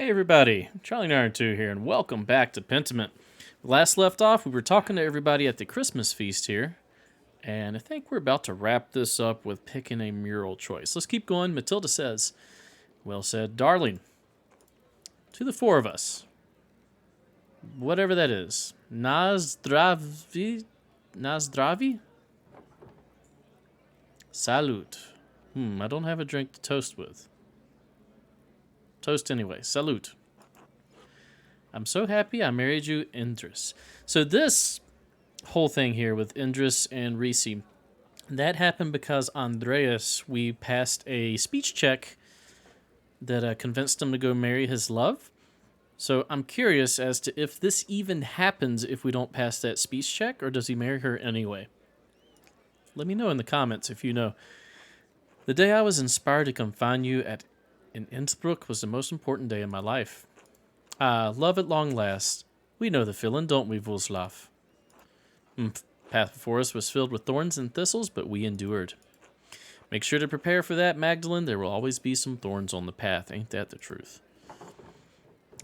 Hey everybody, Charlie Iron 2 here, and welcome back to Pentiment. Last left off, we were talking to everybody at the Christmas feast here, and I think we're about to wrap this up with picking a mural choice. Let's keep going. Matilda says, well said, darling. To the four of us, whatever that is, Nazdravi? Salute. I don't have a drink to toast with. Toast anyway. Salute. I'm so happy I married you, Indris. So this whole thing here with Indris and Reese, that happened because Andreas, we passed a speech check that convinced him to go marry his love. So I'm curious as to if this even happens if we don't pass that speech check, or does he marry her anyway? Let me know in the comments if you know. The day I was inspired to come find you in Innsbruck was the most important day in my life. Love at long last. We know the feeling, don't we, Vuslav? Path before us was filled with thorns and thistles, but we endured. Make sure to prepare for that, Magdalene. There will always be some thorns on the path. Ain't that the truth?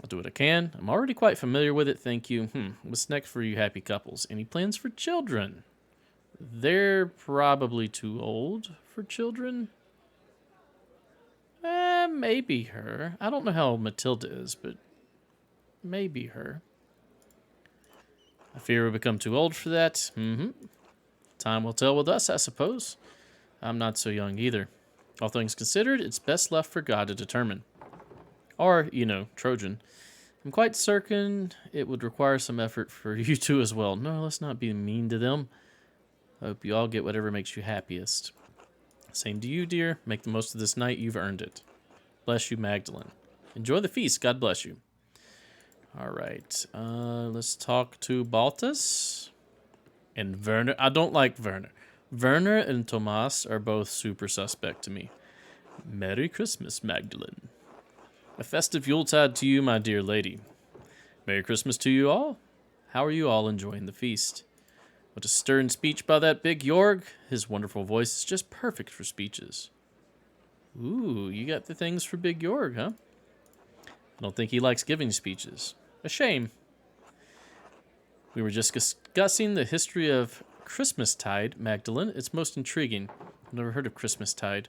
I'll do what I can. I'm already quite familiar with it, thank you. What's next for you happy couples? Any plans for children? They're probably too old for children. Maybe her. I don't know how old Matilda is, but maybe her. I fear we'll become too old for that. Time will tell with us, I suppose. I'm not so young either. All things considered, it's best left for God to determine. Or, Trojan. I'm quite certain it would require some effort for you two as well. No, let's not be mean to them. I hope you all get whatever makes you happiest. Same to you, dear. Make the most of this night. You've earned it. Bless you, Magdalene. Enjoy the feast. God bless you. All right. Let's talk to Baltus and Werner. I don't like Werner. Werner and Tomas are both super suspect to me. Merry Christmas, Magdalene. A festive Yuletide to you, my dear lady. Merry Christmas to you all. How are you all enjoying the feast? What a stern speech by that big Jorg. His wonderful voice is just perfect for speeches. Ooh, you got the things for Big Jorg, huh? I don't think he likes giving speeches. A shame. We were just discussing the history of Christmastide, Magdalene. It's most intriguing. I've never heard of Christmastide.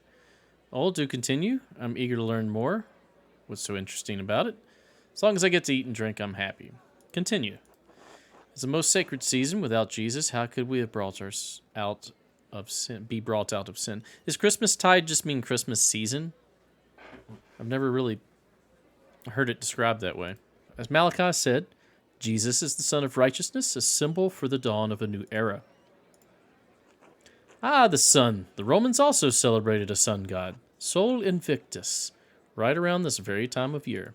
Oh, do continue. I'm eager to learn more. What's so interesting about it? As long as I get to eat and drink, I'm happy. Continue. It's the most sacred season. Without Jesus, how could we have brought us out of sin? Be brought out of sin? Does Christmastide just mean Christmas season? I've never really heard it described that way. As Malachi said, Jesus is the Son of Righteousness, a symbol for the dawn of a new era. Ah, the sun. The Romans also celebrated a sun god, Sol Invictus, right around this very time of year.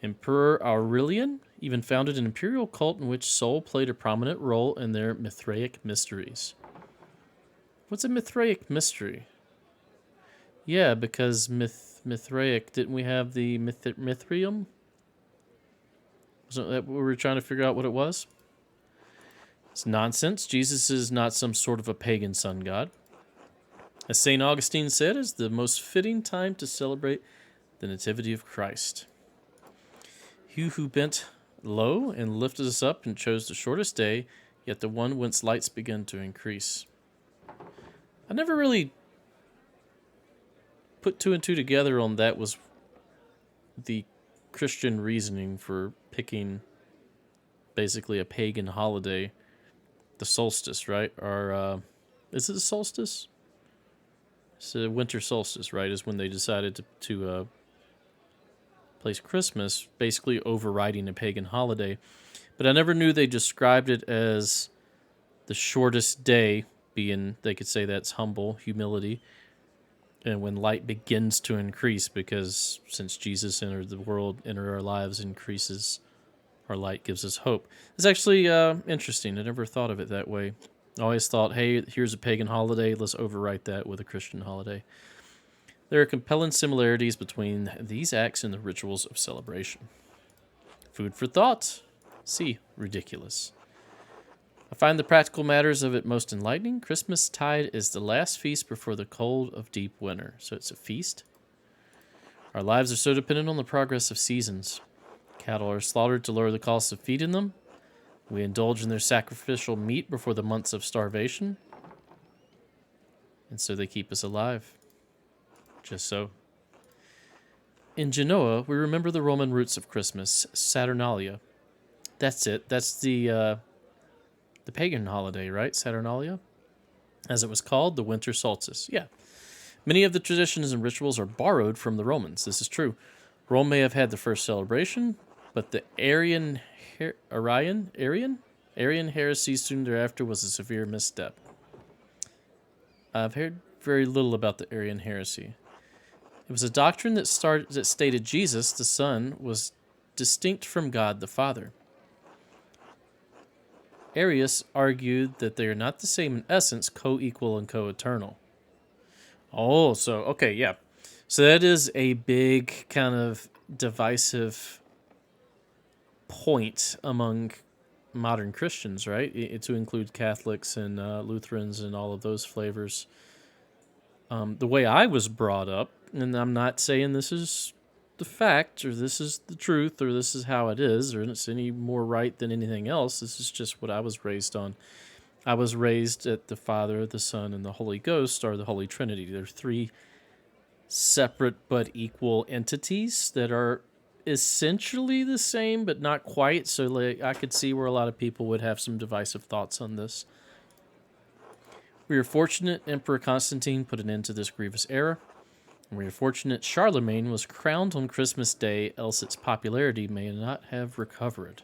Emperor Aurelian even founded an imperial cult in which Sol played a prominent role in their Mithraic mysteries. What's a Mithraic mystery? Yeah, because Mithraic, didn't we have the Mithrium? Wasn't that what we were trying to figure out what it was? It's nonsense. Jesus is not some sort of a pagan sun god. As St. Augustine said, it's the most fitting time to celebrate the Nativity of Christ. He who bent low and lifted us up and chose the shortest day, yet the one whence lights begin to increase. I never really put two and two together on that was the Christian reasoning for picking basically a pagan holiday, the solstice, right? Or is it the solstice? It's the winter solstice, right? Is when they decided to place Christmas, basically overriding a pagan holiday. But I never knew they described it as the shortest day, being, they could say that's humble, humility, and when light begins to increase, because since Jesus entered the world, entered our lives, increases our light, gives us hope. It's actually interesting. I never thought of it that way. I always thought, hey, here's a pagan holiday, let's overwrite that with a Christian holiday. There are compelling similarities between these acts and the rituals of celebration. Food for thought. See, ridiculous. I find the practical matters of it most enlightening. Christmastide is the last feast before the cold of deep winter. So it's a feast. Our lives are so dependent on the progress of seasons. Cattle are slaughtered to lower the cost of feeding them. We indulge in their sacrificial meat before the months of starvation. And so they keep us alive. Just so. In Genoa, we remember the Roman roots of Christmas, Saturnalia. That's it. That's the pagan holiday, right? Saturnalia? As it was called, the winter solstice. Yeah. Many of the traditions and rituals are borrowed from the Romans. This is true. Rome may have had the first celebration, but the Arian heresy soon thereafter was a severe misstep. I've heard very little about the Arian heresy. It was a doctrine that stated Jesus, the Son, was distinct from God the Father. Arius argued that they are not the same in essence, co-equal and co-eternal. Oh, okay, yeah. So that is a big kind of divisive point among modern Christians, right? To include Catholics and Lutherans and all of those flavors. The way I was brought up, and I'm not saying this is the fact, or this is the truth, or this is how it is, or it's any more right than anything else. This is just what I was raised on. I was raised at the Father, the Son, and the Holy Ghost, or the Holy Trinity. They're three separate but equal entities that are essentially the same, but not quite. So I could see where a lot of people would have some divisive thoughts on this. We are fortunate Emperor Constantine put an end to this grievous error. And we are fortunate Charlemagne was crowned on Christmas Day, else its popularity may not have recovered.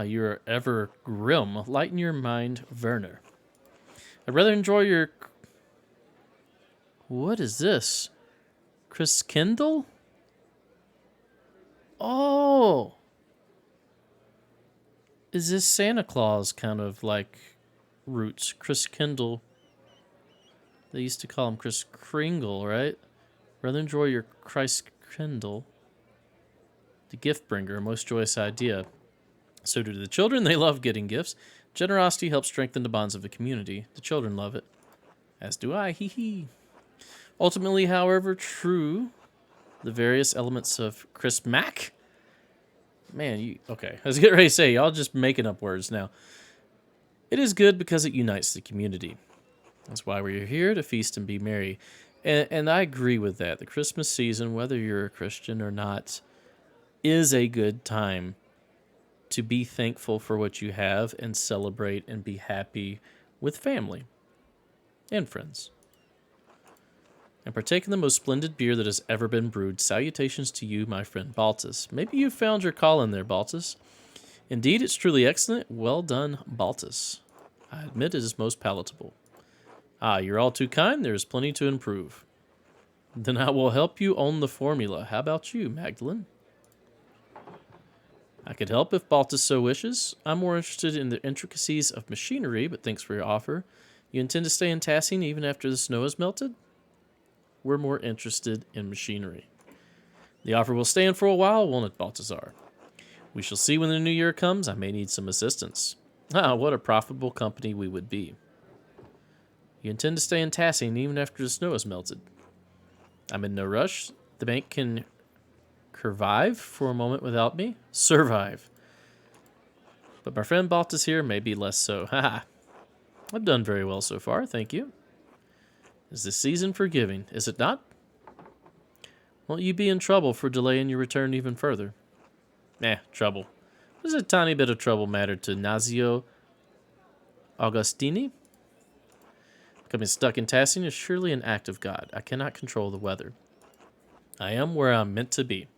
You are ever grim. Lighten your mind, Werner. I'd rather enjoy your... What is this? Chris Kindle? Oh! Is this Santa Claus kind of like roots? Chris Kindle. They used to call him Chris Kringle, right? Rather enjoy your Christ Kindle. The gift bringer, a most joyous idea. So do the children. They love getting gifts. Generosity helps strengthen the bonds of the community. The children love it. As do I. Hee hee. Ultimately, however, true, the various elements of Chris Mack. Man, okay. I was getting ready to say, y'all just making up words now. It is good because it unites the community. That's why we're here, to feast and be merry. And I agree with that. The Christmas season, whether you're a Christian or not, is a good time to be thankful for what you have and celebrate and be happy with family and friends. And partake in the most splendid beer that has ever been brewed. Salutations to you, my friend Baltus. Maybe you found your call in there, Baltus. Indeed, it's truly excellent. Well done, Baltus. I admit it is most palatable. You're all too kind. There is plenty to improve. Then I will help you own the formula. How about you, Magdalene? I could help if Baltus so wishes. I'm more interested in the intricacies of machinery, but thanks for your offer. You intend to stay in Tassing even after the snow has melted? We're more interested in machinery. The offer will stay in for a while, won't it, Baltazar? We shall see when the new year comes. I may need some assistance. What a profitable company we would be. You intend to stay in Tassing even after the snow has melted? I'm in no rush. The bank can curvive for a moment without me. Survive. But my friend Baltus here may be less so. I've done very well so far, thank you. Is this season for giving, is it not? Won't you be in trouble for delaying your return even further? Trouble. Does a tiny bit of trouble matter to Nazio Augustini? Becoming stuck in Tassing is surely an act of God. I cannot control the weather. I am where I'm meant to be.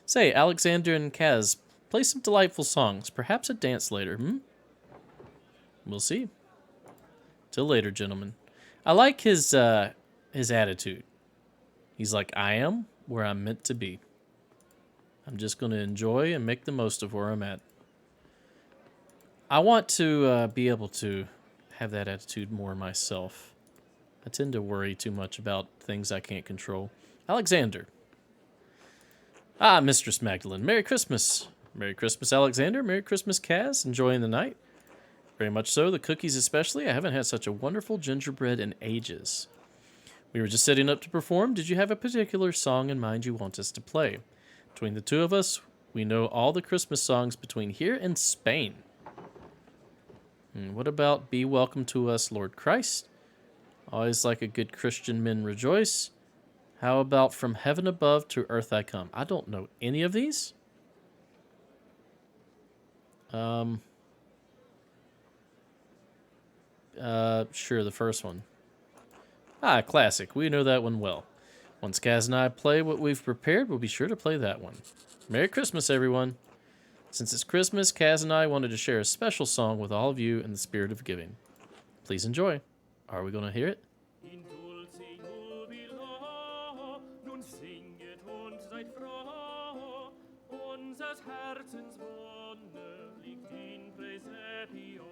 Say, Alexander and Kaz, play some delightful songs. Perhaps a dance later, We'll see. Till later, gentlemen. I like his attitude. He's like, I am where I'm meant to be. I'm just going to enjoy and make the most of where I'm at. I want to be able to have that attitude more myself. I tend to worry too much about things I can't control. Alexander. Mistress Magdalene. Merry Christmas. Merry Christmas, Alexander. Merry Christmas, Kaz. Enjoying the night? Very much so. The cookies especially. I haven't had such a wonderful gingerbread in ages. We were just setting up to perform. Did you have a particular song in mind you want us to play? Between the two of us, we know all the Christmas songs between here and Spain. What about Be Welcome to Us, Lord Christ? Always like a good Christian men rejoice. How about From Heaven Above to Earth I Come? I don't know any of these. Sure, the first one. Ah, classic. We know that one well. Once Kaz and I play what we've prepared, we'll be sure to play that one. Merry Christmas, everyone. Since it's Christmas, Kaz and I wanted to share a special song with all of you in the spirit of giving. Please enjoy. Are we going to hear it? In dulce jubilo, nun singet und seid froh, unsers Herzens Wonne liegt in Praesepio,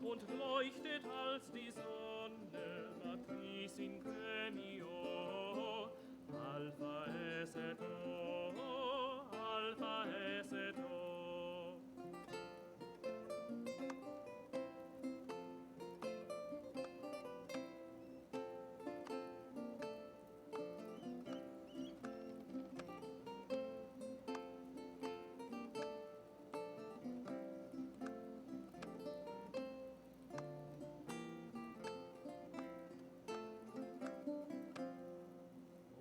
und leuchtet als die Sonne, Matris in Premio, Alpha es et O, Alpha es et O.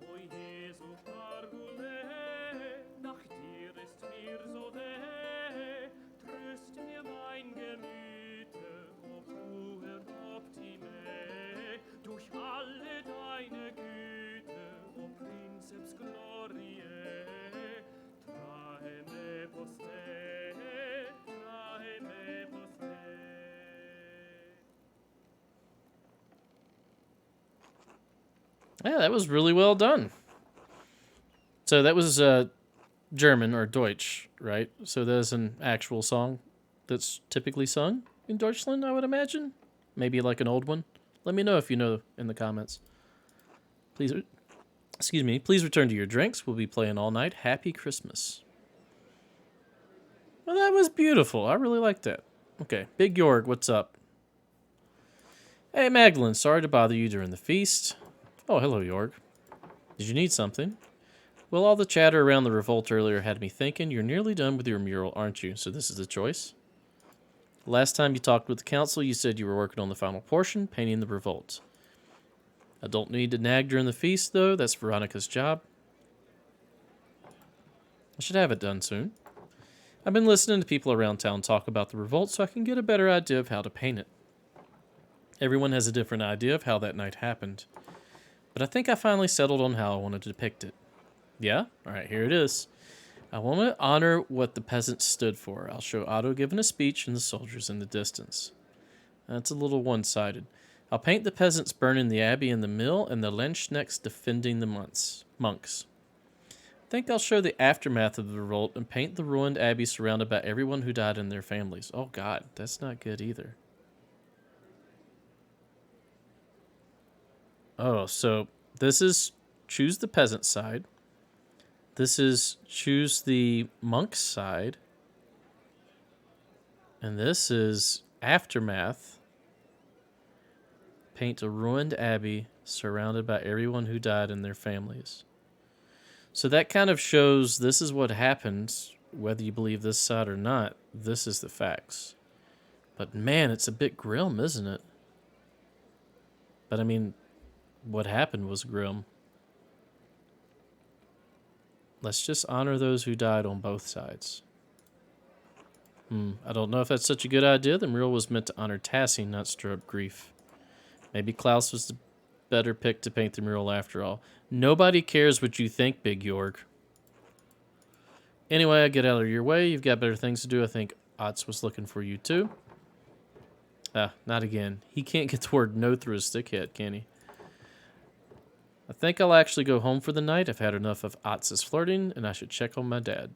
O Jesu Parvule, nach dir ist mir so weh, tröst mir mein Gemüte, o puer optime, durch alle deine Güte, o Princeps Gloriae, trae me poste, trae me poste. Yeah, that was really well done. So that was German or Deutsch, right? So there's an actual song that's typically sung in Deutschland, I would imagine. Maybe like an old one. Let me know if you know in the comments. Please return to your drinks. We'll be playing all night. Happy Christmas. Well, that was beautiful. I really liked that. Okay, Big Jorg, what's up? Hey, Magdalene, sorry to bother you during the feast. Oh, hello, Jorg. Did you need something? Well, all the chatter around the revolt earlier had me thinking you're nearly done with your mural, aren't you? So this is the choice. Last time you talked with the council, you said you were working on the final portion, painting the revolt. I don't need to nag during the feast, though. That's Veronica's job. I should have it done soon. I've been listening to people around town talk about the revolt so I can get a better idea of how to paint it. Everyone has a different idea of how that night happened. But I think I finally settled on how I wanted to depict it. Yeah? Alright, here it is. I want to honor what the peasants stood for. I'll show Otto giving a speech and the soldiers in the distance. That's a little one-sided. I'll paint the peasants burning the abbey and the mill and the Lenschnecks defending the monks. I think I'll show the aftermath of the revolt and paint the ruined abbey surrounded by everyone who died and their families. Oh god, that's not good either. Oh, so this is choose the peasant side. This is choose the monk side. And this is aftermath. Paint a ruined abbey surrounded by everyone who died and their families. So that kind of shows this is what happened, whether you believe this side or not. This is the facts. But man, it's a bit grim, isn't it? But I mean, what happened was grim. Let's just honor those who died on both sides. I don't know if that's such a good idea. The mural was meant to honor Tassie, not stir up grief. Maybe Klaus was the better pick to paint the mural after all. Nobody cares what you think, Big Jorg. Anyway, I get out of your way. You've got better things to do. I think Otz was looking for you too. Not again. He can't get the word no through his thick head, can he? I think I'll actually go home for the night. I've had enough of Otz's flirting, and I should check on my dad.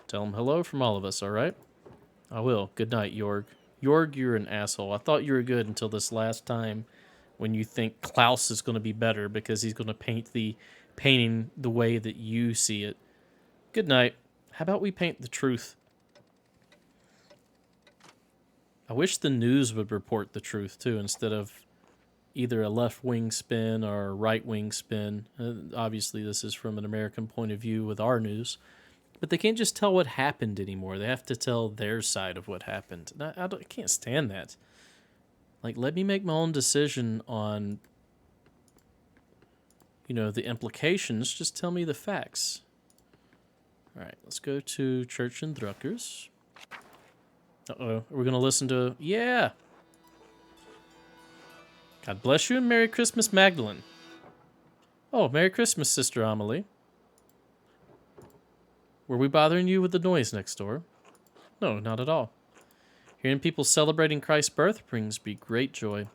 Tell him hello from all of us, all right? I will. Good night, Jorg. Jorg, you're an asshole. I thought you were good until this last time when you think Klaus is going to be better because he's going to paint the painting the way that you see it. Good night. How about we paint the truth? I wish the news would report the truth, too, instead of either a left wing spin or a right wing spin. Obviously, this is from an American point of view with our news. But they can't just tell what happened anymore. They have to tell their side of what happened. And I can't stand that. Like, let me make my own decision on, the implications. Just tell me the facts. All right, let's go to Church and Druckers. Uh-oh, we're going to listen to... Yeah! God bless you and Merry Christmas, Magdalene. Oh, Merry Christmas, Sister Amelie. Were we bothering you with the noise next door? No, not at all. Hearing people celebrating Christ's birth brings me great joy.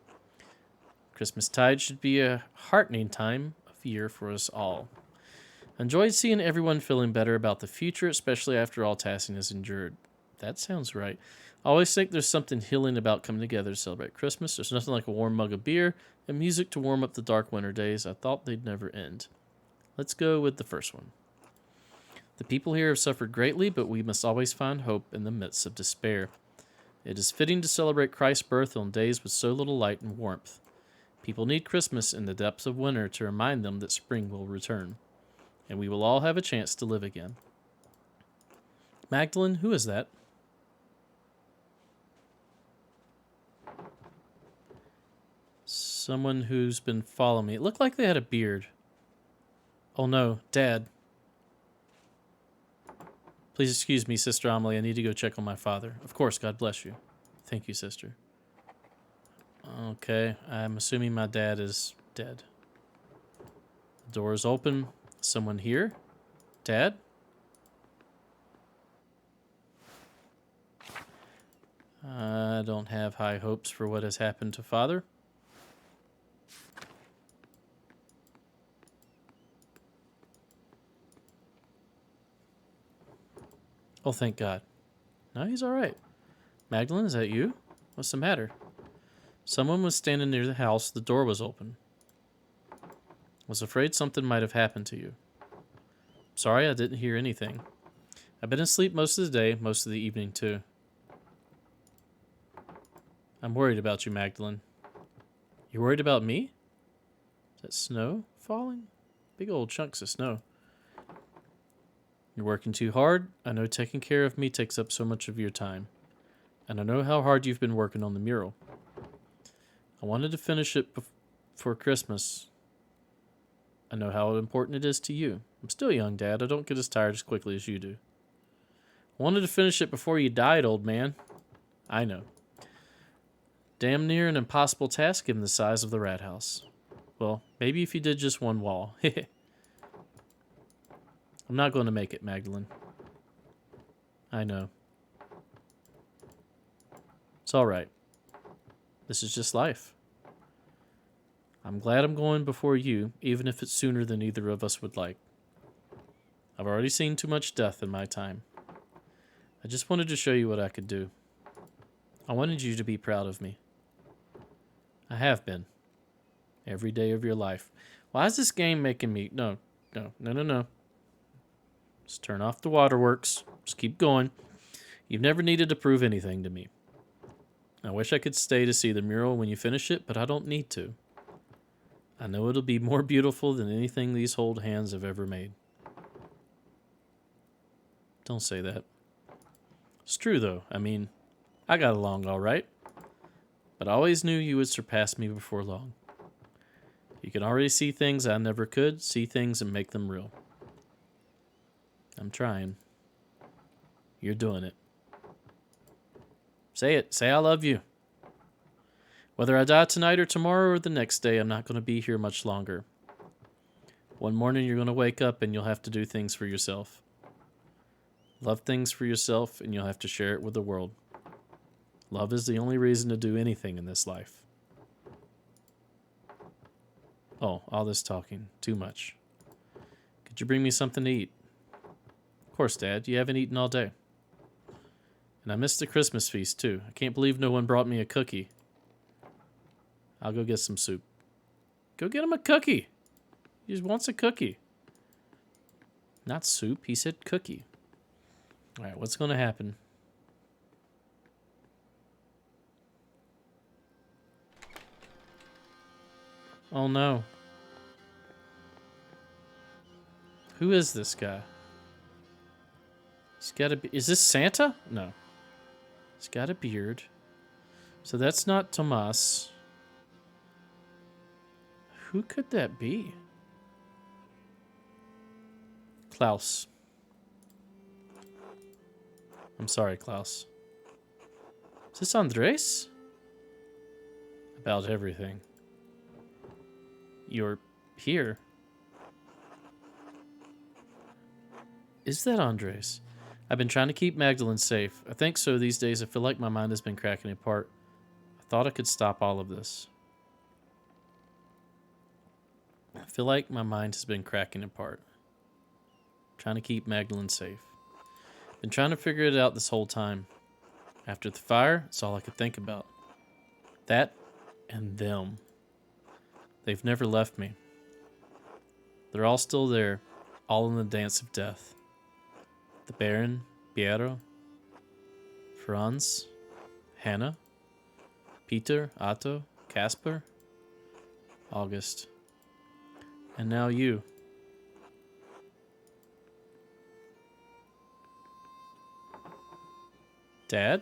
Christmastide should be a heartening time of year for us all. I enjoyed seeing everyone feeling better about the future, especially after all Tassie has endured. That sounds right. I always think there's something healing about coming together to celebrate Christmas. There's nothing like a warm mug of beer and music to warm up the dark winter days. I thought they'd never end. Let's go with the first one. The people here have suffered greatly, but we must always find hope in the midst of despair. It is fitting to celebrate Christ's birth on days with so little light and warmth. People need Christmas in the depths of winter to remind them that spring will return, and we will all have a chance to live again. Magdalene, who is that? Someone who's been following me. It looked like they had a beard. Oh no, Dad. Please excuse me, Sister Amelie. I need to go check on my father. Of course, God bless you. Thank you, Sister. Okay, I'm assuming my dad is dead. The door is open. Someone here? Dad? I don't have high hopes for what has happened to Father. Oh, thank God. No, he's all right. Magdalene, is that you? What's the matter? Someone was standing near the house. The door was open. Was afraid something might have happened to you. Sorry, I didn't hear anything. I've been asleep most of the day, most of the evening, too. I'm worried about you, Magdalene. You're worried about me? Is that snow falling? Big old chunks of snow. You're working too hard. I know taking care of me takes up so much of your time. And I know how hard you've been working on the mural. I wanted to finish it before Christmas. I know how important it is to you. I'm still young, Dad. I don't get as tired as quickly as you do. I wanted to finish it before you died, old man. I know. Damn near an impossible task given the size of the rat house. Well, maybe if you did just one wall. I'm not going to make it, Magdalene. I know. It's all right. This is just life. I'm glad I'm going before you, even if it's sooner than either of us would like. I've already seen too much death in my time. I just wanted to show you what I could do. I wanted you to be proud of me. I have been. Every day of your life. Why is this game making me... No. Just turn off the waterworks. Just keep going. You've never needed to prove anything to me. I wish I could stay to see the mural when you finish it, but I don't need to. I know it'll be more beautiful than anything these old hands have ever made. Don't say that. It's true, though. I mean, I got along all right. But I always knew you would surpass me before long. You can already see things I never could, see things and make them real. I'm trying. You're doing it. Say it. Say I love you. Whether I die tonight or tomorrow or the next day, I'm not going to be here much longer. One morning you're going to wake up and you'll have to do things for yourself. Love things for yourself and you'll have to share it with the world. Love is the only reason to do anything in this life. Oh, all this talking. Too much. Could you bring me something to eat? Of course, Dad. You haven't eaten all day. And I missed the Christmas feast, too. I can't believe no one brought me a cookie. I'll go get some soup. Go get him a cookie. He just wants a cookie. Not soup. He said cookie. All right, what's going to happen? Oh no. Who is this guy? He's got a... Is this Santa? No. He's got a beard. So that's not Tomas. Who could that be? Klaus. I'm sorry, Klaus. Is this Andres? About everything. You're here. Is that Andres? I've been trying to keep Magdalene safe. I think so these days. I feel like my mind has been cracking apart. I thought I could stop all of this. I feel like my mind has been cracking apart. Trying to keep Magdalene safe. Been trying to figure it out this whole time. After the fire, it's all I could think about. That and them. They've never left me. They're all still there, all in the dance of death. The Baron, Piero, Franz, Hannah, Peter, Otto, Casper, August, and now you. Dad?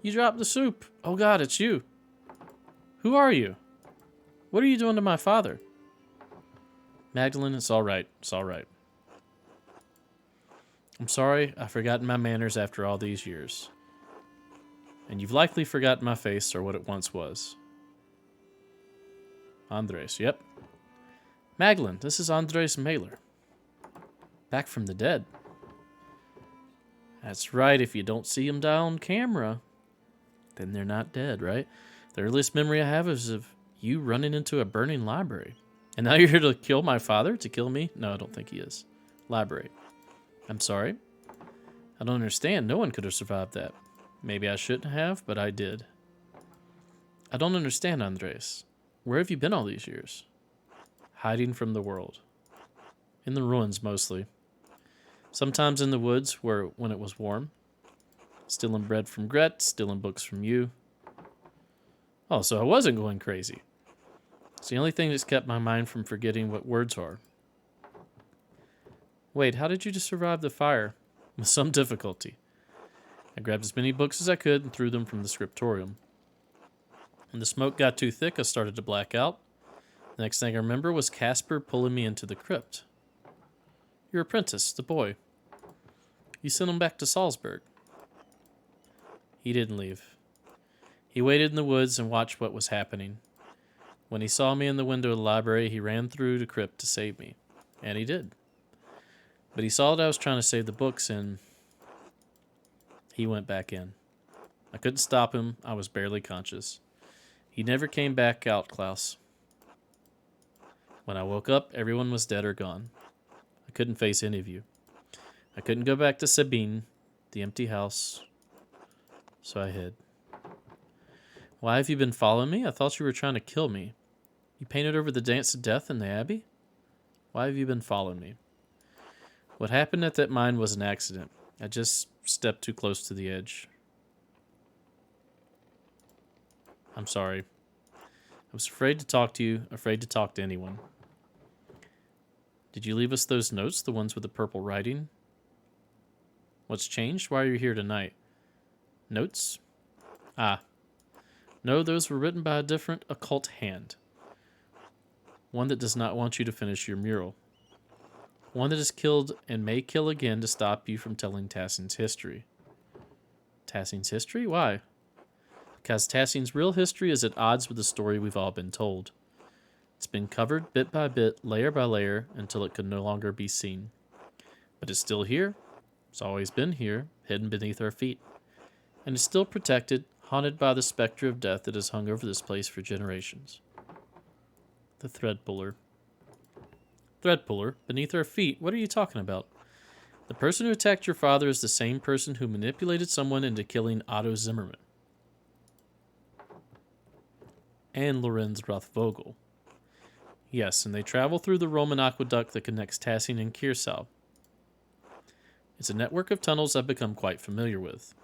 You dropped the soup. Oh God, it's you. Who are you? What are you doing to my father? Magdalene, it's all right. It's all right. I'm sorry, I've forgotten my manners after all these years. And you've likely forgotten my face or what it once was. Andres, yep. Magdalene, this is Andres Mailer. Back from the dead. That's right, if you don't see them die on camera, then they're not dead, right? The earliest memory I have is of you running into a burning library. And now you're here to kill my father? To kill me? No, I don't think he is. Library. I'm sorry. I don't understand. No one could have survived that. Maybe I shouldn't have, but I did. I don't understand, Andres. Where have you been all these years? Hiding from the world. In the ruins, mostly. Sometimes in the woods when it was warm. Stealing bread from Gret, stealing books from you. Oh, so I wasn't going crazy. It's the only thing that's kept my mind from forgetting what words are. Wait, how did you just survive the fire? With some difficulty. I grabbed as many books as I could and threw them from the scriptorium. When the smoke got too thick, I started to black out. The next thing I remember was Casper pulling me into the crypt. Your apprentice, the boy. You sent him back to Salzburg. He didn't leave. He waited in the woods and watched what was happening. When he saw me in the window of the library, he ran through the crypt to save me. And he did. But he saw that I was trying to save the books, and he went back in. I couldn't stop him. I was barely conscious. He never came back out, Klaus. When I woke up, everyone was dead or gone. I couldn't face any of you. I couldn't go back to Sabine, the empty house, so I hid. Why have you been following me? I thought you were trying to kill me. You painted over the dance of death in the Abbey? Why have you been following me? What happened at that mine was an accident. I just stepped too close to the edge. I'm sorry. I was afraid to talk to you, afraid to talk to anyone. Did you leave us those notes, the ones with the purple writing? What's changed? Why are you here tonight? Notes? Ah. No, those were written by a different occult hand. One that does not want you to finish your mural. One that has killed and may kill again to stop you from telling Tassin's history. Tassin's history? Why? Because Tassin's real history is at odds with the story we've all been told. It's been covered bit by bit, layer by layer, until it could no longer be seen. But it's still here. It's always been here, hidden beneath our feet. And is still protected, haunted by the specter of death that has hung over this place for generations. The thread puller. Thread puller? Beneath our feet? What are you talking about? The person who attacked your father is the same person who manipulated someone into killing Otto Zimmerman. And Lorenz Rothvogel. Yes, and they travel through the Roman aqueduct that connects Tassin and Kiersau. It's a network of tunnels I've become quite familiar with.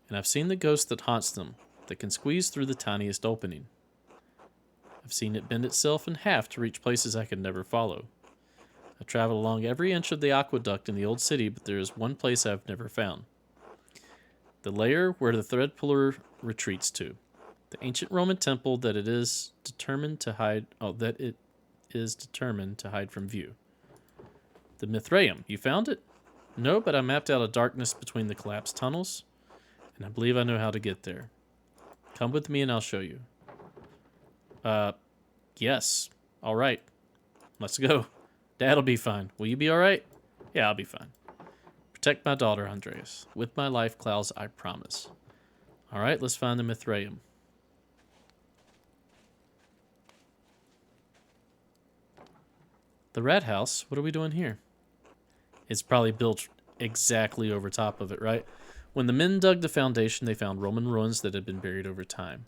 And I've seen the ghost that haunts them, that can squeeze through the tiniest opening. I've seen it bend itself in half to reach places I could never follow. I've traveled along every inch of the aqueduct in the old city, but there is one place I've never found. The lair where the thread puller retreats to. The ancient Roman temple that it is determined to hide from view. The Mithraeum, you found it? No, but I mapped out a darkness between the collapsed tunnels, and I believe I know how to get there. Come with me and I'll show you. Yes. All right. Let's go. Dad'll be fine. Will you be all right? Yeah, I'll be fine. Protect my daughter, Andreas. With my life, Klaus, I promise. All right, let's find the Mithraeum. The rat house? What are we doing here? It's probably built exactly over top of it, right? When the men dug the foundation, they found Roman ruins that had been buried over time.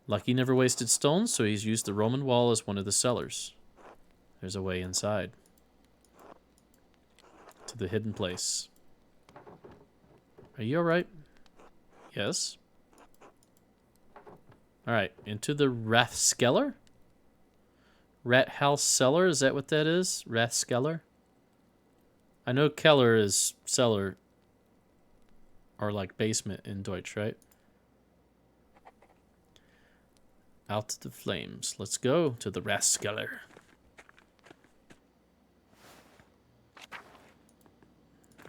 Lucky never wasted stones, so he's used the Roman wall as one of the cellars. There's a way inside. To the hidden place. Are you alright? Yes. Alright, into the Rathskeller? Rat House Cellar, is that what that is? Rathskeller? I know Keller is cellar, or like basement in Deutsch, right? Out to the flames. Let's go to the Rathskeller.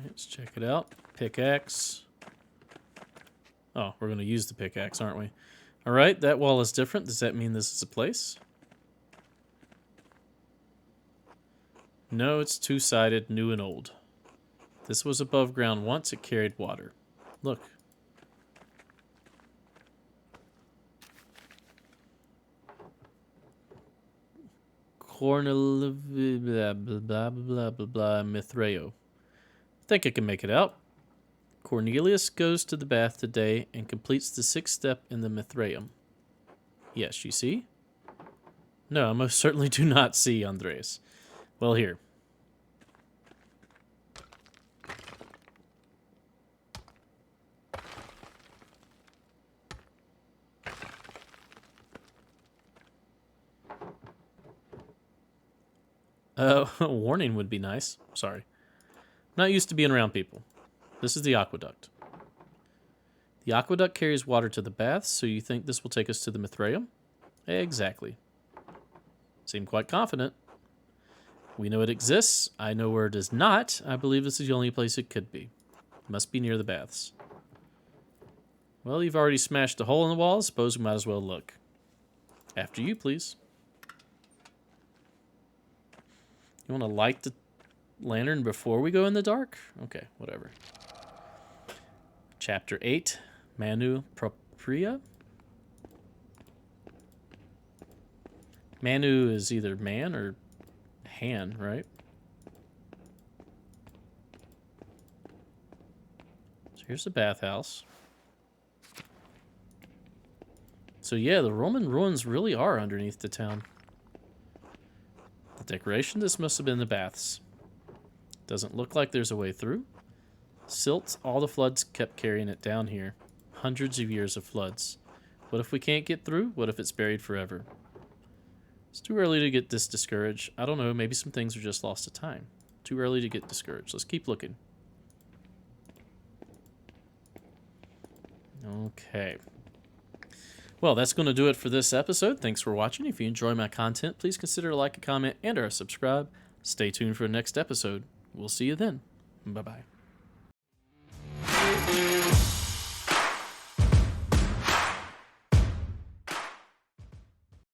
Let's check it out. Pickaxe. Oh, we're going to use the pickaxe, aren't we? All right, that wall is different. Does that mean this is a place? No, it's two-sided, new and old. This was above ground once. It carried water. Look. Cornel blah blah blah blah blah blah Mithreo. Think I can make it out. Cornelius goes to the bath today and completes the 6th step in the Mithraeum. Yes, you see? No, I most certainly do not see, Andreas. Well, here. A warning would be nice. Sorry. Not used to being around people. This is the aqueduct. The aqueduct carries water to the baths, so you think this will take us to the Mithraeum? Exactly. Seem quite confident. We know it exists. I know where it is not. I believe this is the only place it could be. Must be near the baths. Well, you've already smashed a hole in the wall. I suppose we might as well look. After you, please. You want to light the lantern before we go in the dark? Okay, whatever. Chapter 8, Manu Propria. Manu is either man or Han, right? So here's the bathhouse. So yeah, the Roman ruins really are underneath the town. The decoration, this must have been the baths. Doesn't look like there's a way through. Silt, all the floods kept carrying it down here. Hundreds of years of floods. What if we can't get through? What if it's buried forever? It's too early to get this discouraged. I don't know, maybe some things are just lost to time. Too early to get discouraged. Let's keep looking. Okay. Well, that's going to do it for this episode. Thanks for watching. If you enjoy my content, please consider a like, a comment, and or a subscribe. Stay tuned for the next episode. We'll see you then. Bye-bye.